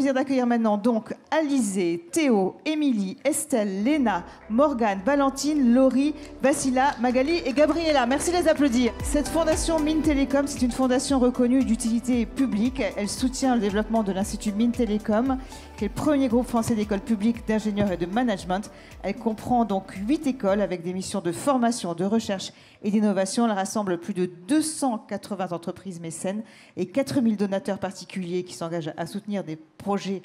plaisir d'accueillir maintenant donc Alizé, Théo, Émilie, Estelle, Léna, Morgane, Valentine, Laurie, Vassila, Magali et Gabriella. Merci de les applaudir. Cette fondation Mines Télécom, c'est une fondation reconnue d'utilité publique. Elle soutient le développement de l'Institut Mines Télécom, qui est le premier groupe français d'écoles publiques d'ingénieurs et de management. Elle comprend donc 8 écoles avec des missions de formation, de recherche et d'innovation. Elle rassemble plus de 280 entreprises mécènes et 4000 donateurs particuliers qui s'engagent à soutenir des projets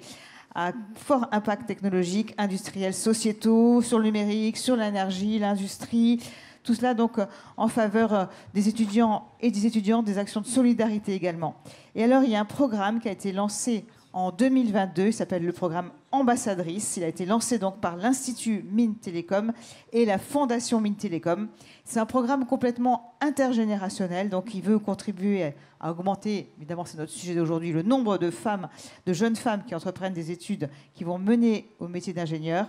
à fort impact technologique, industriel, sociétaux, sur le numérique, sur l'énergie, l'industrie. Tout cela donc en faveur des étudiants et des étudiantes, des actions de solidarité également. Et alors, il y a un programme qui a été lancé en 2022, il s'appelle le programme Ambassadrice. Il a été lancé donc par l'Institut Mines Télécom et la Fondation Mines Télécom. C'est un programme complètement intergénérationnel, donc il veut contribuer à augmenter, évidemment c'est notre sujet d'aujourd'hui, le nombre de femmes, de jeunes femmes qui entreprennent des études qui vont mener au métier d'ingénieur.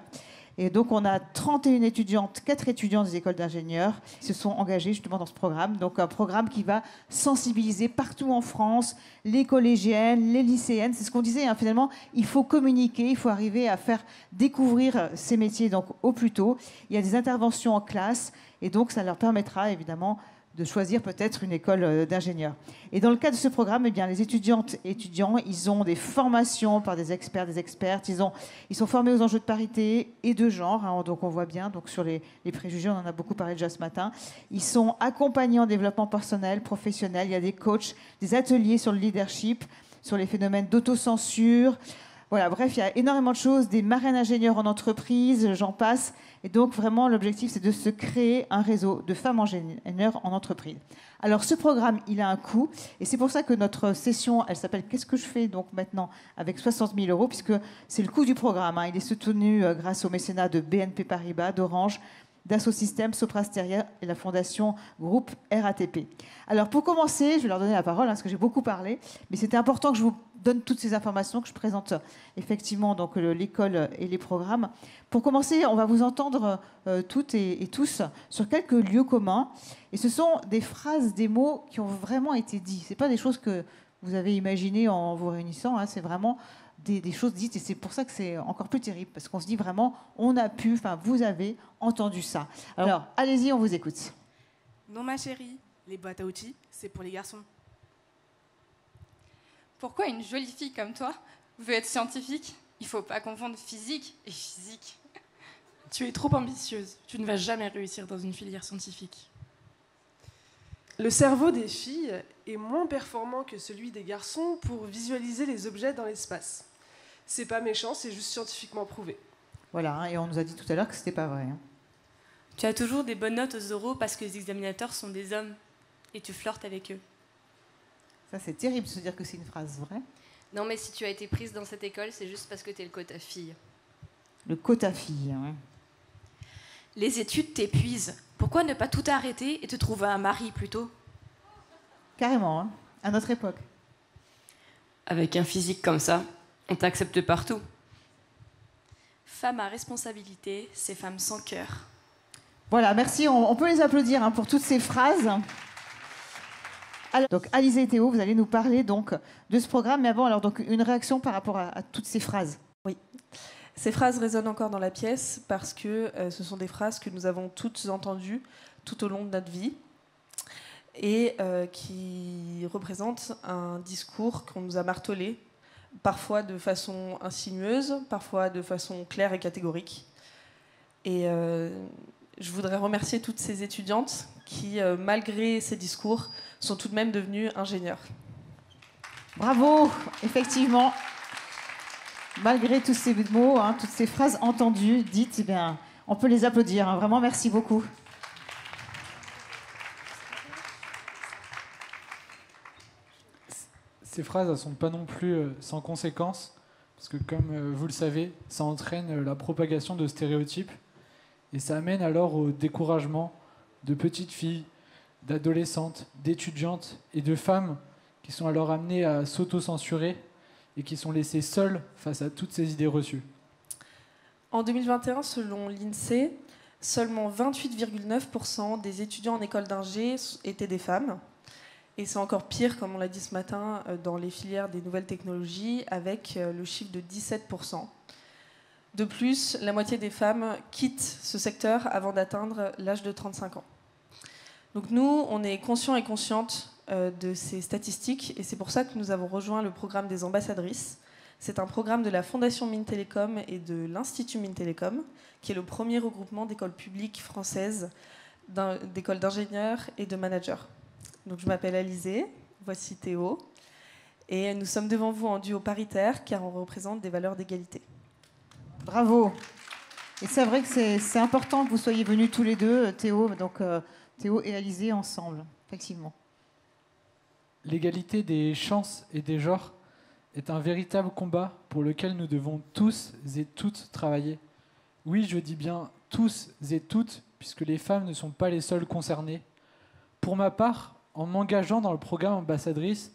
Et donc, on a 31 étudiantes, 4 étudiants des écoles d'ingénieurs qui se sont engagés justement dans ce programme. Donc, un programme qui va sensibiliser partout en France les collégiennes, les lycéennes. C'est ce qu'on disait, hein, finalement, il faut communiquer, il faut arriver à faire découvrir ces métiers donc, au plus tôt. Il y a des interventions en classe et donc, ça leur permettra évidemment de choisir peut-être une école d'ingénieur. Et dans le cadre de ce programme, eh bien, les étudiantes et étudiants, ils ont des formations par des experts, des expertes. Ils sont formés aux enjeux de parité et de genre. Hein, donc on voit bien, donc sur les préjugés, on en a beaucoup parlé déjà ce matin. Ils sont accompagnés en développement personnel, professionnel. Il y a des coachs, des ateliers sur le leadership, sur les phénomènes d'autocensure. Voilà, bref, il y a énormément de choses, des marraines ingénieurs en entreprise, j'en passe. Et donc, vraiment, l'objectif, c'est de se créer un réseau de femmes ingénieurs en entreprise. Alors, ce programme, il a un coût. Et c'est pour ça que notre session, elle s'appelle « Qu'est-ce que je fais ?» donc maintenant, avec 60 000 €, puisque c'est le coût du programme. Hein. Il est soutenu grâce au mécénat de BNP Paribas, d'Orange, Dassault Systèmes, Sopra Steria et la fondation Groupe RATP. Alors, pour commencer, je vais leur donner la parole, hein, parce que j'ai beaucoup parlé, mais c'était important que je vous donne toutes ces informations, que je présente effectivement donc l'école et les programmes. Pour commencer, on va vous entendre toutes et tous sur quelques lieux communs. Et ce sont des phrases, des mots qui ont vraiment été dits. Ce n'est pas des choses que vous avez imaginées en vous réunissant, hein, c'est vraiment des choses dites. Et c'est pour ça que c'est encore plus terrible, parce qu'on se dit vraiment, on a pu, enfin vous avez entendu ça. Alors, allez-y, on vous écoute. Non, ma chérie, les boîtes à outils, c'est pour les garçons. Pourquoi une jolie fille comme toi veut être scientifique? Il faut pas confondre physique et physique. Tu es trop ambitieuse. Tu ne vas jamais réussir dans une filière scientifique. Le cerveau des filles est moins performant que celui des garçons pour visualiser les objets dans l'espace. C'est pas méchant, c'est juste scientifiquement prouvé. Voilà, hein, et on nous a dit tout à l'heure que c'était pas vrai. Hein. Tu as toujours des bonnes notes aux oraux parce que les examinateurs sont des hommes et tu flirtes avec eux. Ça, c'est terrible de se dire que c'est une phrase vraie. Non, mais si tu as été prise dans cette école, c'est juste parce que t'es le quota fille. Le quota fille, oui. Les études t'épuisent. Pourquoi ne pas tout arrêter et te trouver un mari plutôt? Carrément, hein, à notre époque. Avec un physique comme ça, on t'accepte partout. Femme à responsabilité, c'est femme sans cœur. Voilà, merci. On peut les applaudir hein, pour toutes ces phrases. Alors, donc, Alizé et Théo, vous allez nous parler donc de ce programme. Mais avant, alors, donc, une réaction par rapport à toutes ces phrases. Oui. Ces phrases résonnent encore dans la pièce parce que ce sont des phrases que nous avons toutes entendues tout au long de notre vie et qui représentent un discours qu'on nous a martelé, parfois de façon insinueuse, parfois de façon claire et catégorique. Et je voudrais remercier toutes ces étudiantes qui, malgré ces discours, sont tout de même devenues ingénieures. Bravo, effectivement. Malgré tous ces mots, hein, toutes ces phrases entendues, dites, eh bien, on peut les applaudir. Hein. Vraiment, merci beaucoup. Ces phrases ne sont pas non plus sans conséquences, parce que comme vous le savez, ça entraîne la propagation de stéréotypes, et ça amène alors au découragement de petites filles, d'adolescentes, d'étudiantes et de femmes qui sont alors amenées à s'auto-censurer et qui sont laissées seules face à toutes ces idées reçues. En 2021, selon l'INSEE, seulement 28,9% des étudiants en école d'ingé étaient des femmes. Et c'est encore pire, comme on l'a dit ce matin, dans les filières des nouvelles technologies, avec le chiffre de 17%. De plus, la moitié des femmes quittent ce secteur avant d'atteindre l'âge de 35 ans. Donc nous, on est conscients et conscientes de ces statistiques, et c'est pour ça que nous avons rejoint le programme des ambassadrices. C'est un programme de la Fondation Mines Télécom et de l'Institut Mines Télécom, qui est le premier regroupement d'écoles publiques françaises, d'écoles d'ingénieurs et de managers. Donc je m'appelle Alizée, voici Théo, et nous sommes devant vous en duo paritaire, car on représente des valeurs d'égalité. Bravo. Et c'est vrai que c'est important que vous soyez venus tous les deux, Théo et Alizée ensemble, effectivement. L'égalité des chances et des genres est un véritable combat pour lequel nous devons tous et toutes travailler. Oui, je dis bien tous et toutes, puisque les femmes ne sont pas les seules concernées. Pour ma part, en m'engageant dans le programme ambassadrice,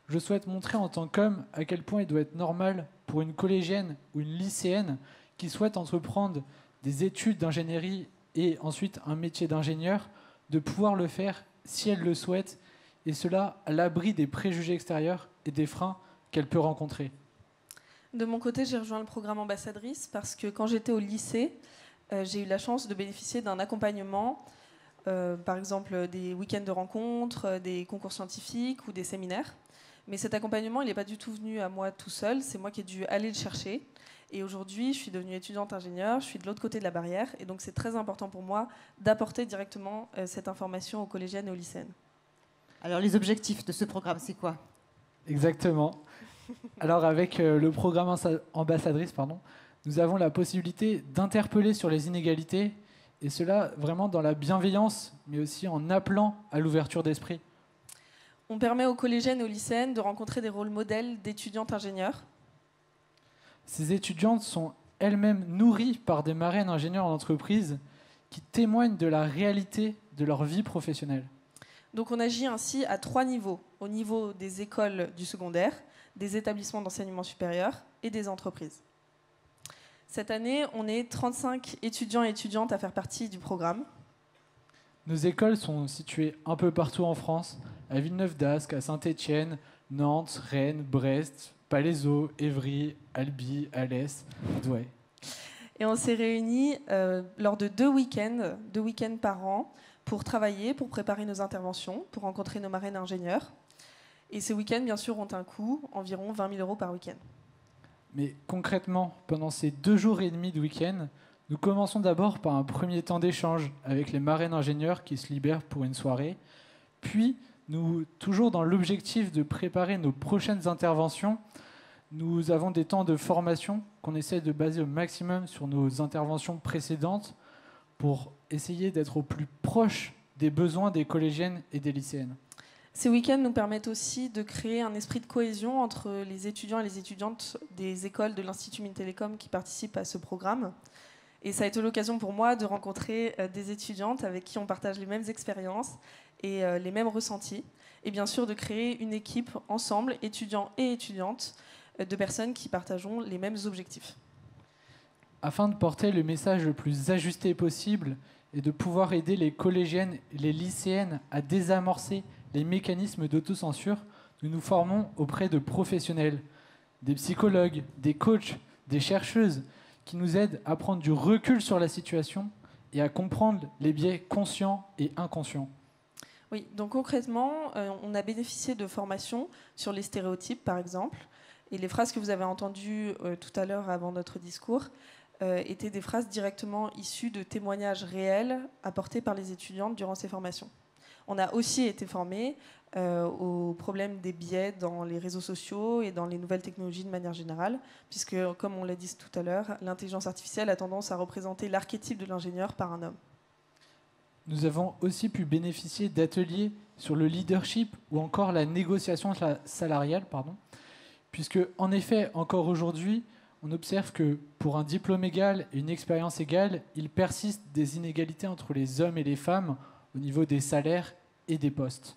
je souhaite montrer en tant qu'homme à quel point il doit être normal pour une collégienne ou une lycéenne qui souhaite entreprendre des études d'ingénierie et ensuite un métier d'ingénieur, de pouvoir le faire si elle le souhaite, et cela à l'abri des préjugés extérieurs et des freins qu'elle peut rencontrer. De mon côté, j'ai rejoint le programme ambassadrice parce que quand j'étais au lycée, j'ai eu la chance de bénéficier d'un accompagnement, par exemple des week-ends de rencontres, des concours scientifiques ou des séminaires. Mais cet accompagnement, il n'est pas du tout venu à moi tout seul, c'est moi qui ai dû aller le chercher. Et aujourd'hui, je suis devenue étudiante ingénieure, je suis de l'autre côté de la barrière, et donc c'est très important pour moi d'apporter directement cette information aux collégiennes et aux lycéennes. Alors les objectifs de ce programme, c'est quoi ? Exactement. Alors avec le programme ambassadrice, nous avons la possibilité d'interpeller sur les inégalités, et cela vraiment dans la bienveillance, mais aussi en appelant à l'ouverture d'esprit. On permet aux collégiennes et aux lycéennes de rencontrer des rôles modèles d'étudiantes ingénieurs. Ces étudiantes sont elles-mêmes nourries par des marraines ingénieurs en entreprise qui témoignent de la réalité de leur vie professionnelle. Donc on agit ainsi à 3 niveaux. Au niveau des écoles du secondaire, des établissements d'enseignement supérieur et des entreprises. Cette année, on est 35 étudiants et étudiantes à faire partie du programme. Nos écoles sont situées un peu partout en France, à Villeneuve-d'Ascq, à Saint-Étienne, Nantes, Rennes, Brest, Palaiseau, Évry, Albi, Alès, Douai. Et on s'est réunis lors de 2 week-ends par an, pour travailler, pour préparer nos interventions, pour rencontrer nos marraines ingénieurs. Et ces week-ends, bien sûr, ont un coût, environ 20 000 € par week-end. Mais concrètement, pendant ces 2 jours et demi de week-end, nous commençons d'abord par un premier temps d'échange avec les marraines ingénieurs qui se libèrent pour une soirée. Puis, toujours dans l'objectif de préparer nos prochaines interventions, nous avons des temps de formation qu'on essaie de baser au maximum sur nos interventions précédentes pour essayer d'être au plus proche des besoins des collégiennes et des lycéennes. Ces week-ends nous permettent aussi de créer un esprit de cohésion entre les étudiants et les étudiantes des écoles de l'Institut Mines Télécom qui participent à ce programme. Et ça a été l'occasion pour moi de rencontrer des étudiantes avec qui on partage les mêmes expériences et les mêmes ressentis. Et bien sûr de créer une équipe ensemble, étudiants et étudiantes, de personnes qui partageons les mêmes objectifs. Afin de porter le message le plus ajusté possible et de pouvoir aider les collégiennes et les lycéennes à désamorcer les mécanismes d'autocensure, nous nous formons auprès de professionnels, des psychologues, des coachs, des chercheuses, qui nous aident à prendre du recul sur la situation et à comprendre les biais conscients et inconscients. Oui, donc concrètement, on a bénéficié de formations sur les stéréotypes, par exemple, et les phrases que vous avez entendues tout à l'heure avant notre discours étaient des phrases directement issues de témoignages réels apportés par les étudiantes durant ces formations. On a aussi été formés au problème des biais dans les réseaux sociaux et dans les nouvelles technologies de manière générale, puisque, comme on l'a dit tout à l'heure, l'intelligence artificielle a tendance à représenter l'archétype de l'ingénieur par un homme. Nous avons aussi pu bénéficier d'ateliers sur le leadership ou encore la négociation salariale, puisque, en effet, encore aujourd'hui, on observe que pour un diplôme égal et une expérience égale, il persiste des inégalités entre les hommes et les femmes au niveau des salaires et des postes.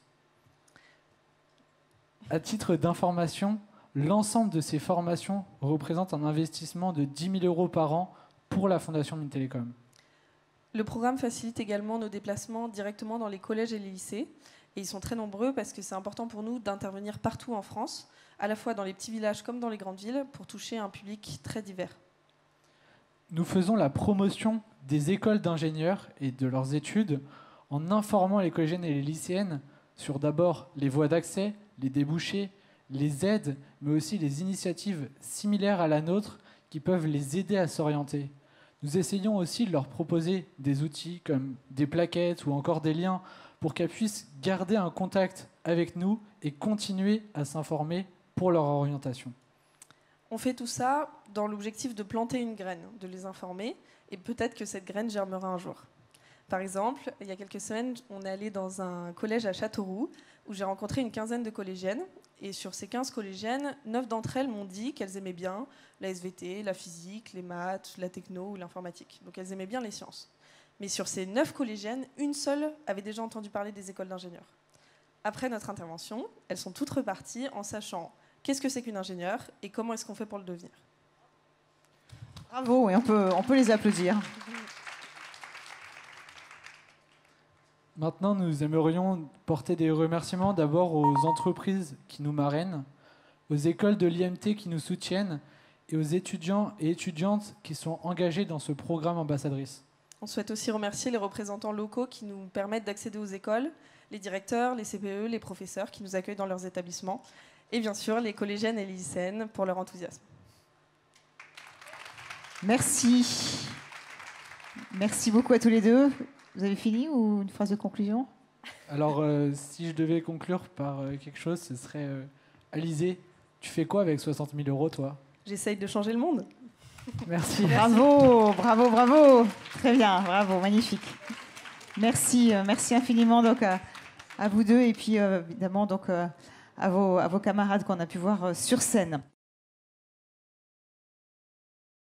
À titre d'information, l'ensemble de ces formations représente un investissement de 10 000 € par an pour la Fondation Mines Télécom. Le programme facilite également nos déplacements directement dans les collèges et les lycées. Et ils sont très nombreux parce que c'est important pour nous d'intervenir partout en France, à la fois dans les petits villages comme dans les grandes villes, pour toucher un public très divers. Nous faisons la promotion des écoles d'ingénieurs et de leurs études en informant les collégiennes et les lycéennes sur d'abord les voies d'accès, les débouchés, les aides, mais aussi les initiatives similaires à la nôtre qui peuvent les aider à s'orienter. Nous essayons aussi de leur proposer des outils comme des plaquettes ou encore des liens pour qu'elles puissent garder un contact avec nous et continuer à s'informer pour leur orientation. On fait tout ça dans l'objectif de planter une graine, de les informer, et peut-être que cette graine germera un jour. Par exemple, il y a quelques semaines, on est allé dans un collège à Châteauroux, où j'ai rencontré une quinzaine de collégiennes, et sur ces 15 collégiennes, 9 d'entre elles m'ont dit qu'elles aimaient bien la SVT, la physique, les maths, la techno ou l'informatique. Donc elles aimaient bien les sciences. Mais sur ces 9 collégiennes, une seule avait déjà entendu parler des écoles d'ingénieurs. Après notre intervention, elles sont toutes reparties en sachant qu'est-ce que c'est qu'une ingénieure et comment est-ce qu'on fait pour le devenir. Bravo, et on peut les applaudir. Maintenant, nous aimerions porter des remerciements d'abord aux entreprises qui nous marrainent, aux écoles de l'IMT qui nous soutiennent et aux étudiants et étudiantes qui sont engagés dans ce programme ambassadrice. On souhaite aussi remercier les représentants locaux qui nous permettent d'accéder aux écoles, les directeurs, les CPE, les professeurs qui nous accueillent dans leurs établissements et bien sûr les collégiennes et les lycéennes pour leur enthousiasme. Merci. Merci beaucoup à tous les deux. Vous avez fini ou une phrase de conclusion? Alors, si je devais conclure par quelque chose, ce serait Alizé, tu fais quoi avec 60 000 € toi? J'essaye de changer le monde. Merci. Bravo, bravo, bravo. Très bien, bravo, magnifique. Merci, merci infiniment donc, à vous deux et puis évidemment donc, à vos camarades qu'on a pu voir sur scène.